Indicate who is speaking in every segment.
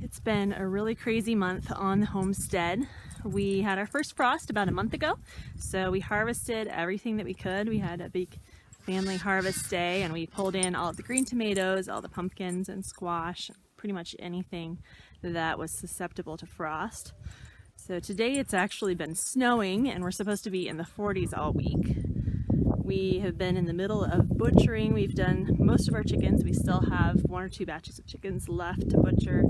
Speaker 1: It's been a really crazy month on the homestead. We had our first frost about a month ago, so we harvested everything that we could. We had a big family harvest day and we pulled in all of the green tomatoes, all the pumpkins and squash, pretty much anything that was susceptible to frost. So today it's actually been snowing and we're supposed to be in the 40s all week. We have been in the middle of butchering. We've done most of our chickens. We still have 1 or 2 batches of chickens left to butcher,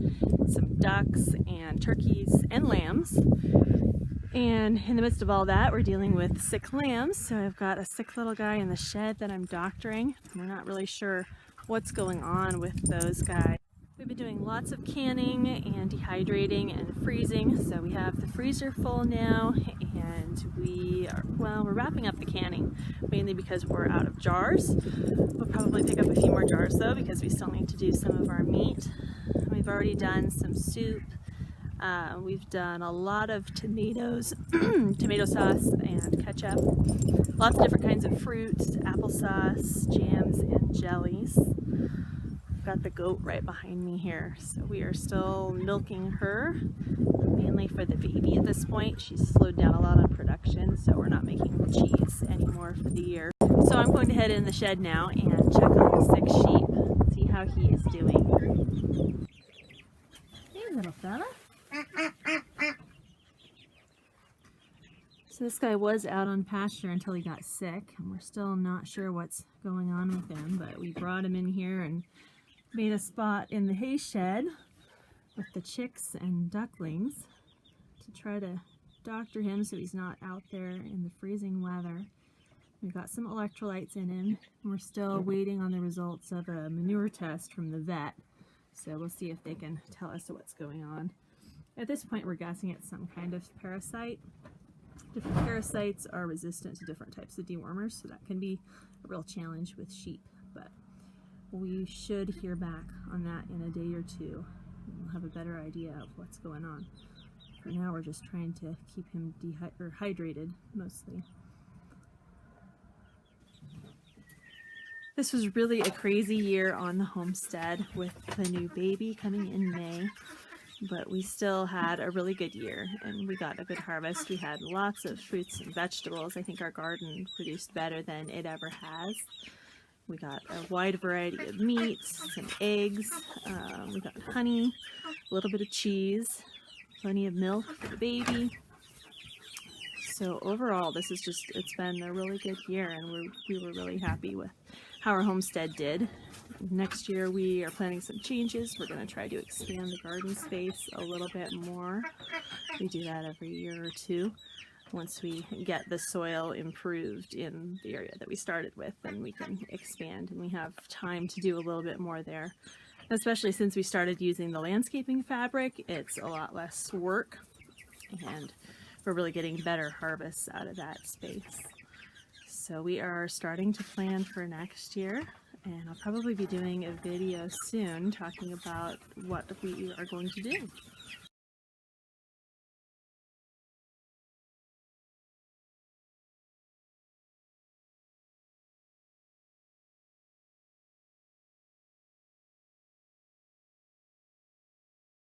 Speaker 1: some ducks and turkeys and lambs. And in the midst of all that, we're dealing with sick lambs. So I've got a sick little guy in the shed that I'm doctoring. We're not really sure what's going on with those guys. We've been doing lots of canning and dehydrating and freezing. So we have the freezer full now, and we're wrapping up the canning, mainly because we're out of jars. We'll probably pick up a few more jars though, because we still need to do some of our meat. We've already done some soup. We've done a lot of tomatoes, tomato sauce and ketchup. Lots of different kinds of fruits, applesauce, jams and jellies. Got the goat right behind me here, so we are still milking her, mainly for the baby at this point. She's slowed down a lot on production, so we're not making the cheese anymore for the year. So I'm going to head in the shed now and check on the sick sheep, see how he is doing. Hey little fella. So this guy was out on pasture until he got sick, and we're still not sure what's going on with him, but we brought him in here and made a spot in the hay shed with the chicks and ducklings to try to doctor him so he's not out there in the freezing weather. We've got some electrolytes in him. We're still waiting on the results of a manure test from the vet, so we'll see if they can tell us what's going on. At this point, we're guessing it's some kind of parasite. Different parasites are resistant to different types of dewormers, so that can be a real challenge with sheep, but we should hear back on that in a day or two. We'll have a better idea of what's going on. For now, we're just trying to keep him hydrated, mostly. This was really a crazy year on the homestead with the new baby coming in May, but we still had a really good year and we got a good harvest. We had lots of fruits and vegetables. I think our garden produced better than it ever has. We got a wide variety of meats, some eggs, we got honey, a little bit of cheese, plenty of milk for the baby. So overall, it's been a really good year, and we were really happy with how our homestead did. Next year we are planning some changes. We're going to try to expand the garden space a little bit more. We do that every year or two. Once we get the soil improved in the area that we started with, then we can expand and we have time to do a little bit more there. Especially since we started using the landscaping fabric, it's a lot less work and we're really getting better harvests out of that space. So we are starting to plan for next year, and I'll probably be doing a video soon talking about what we are going to do.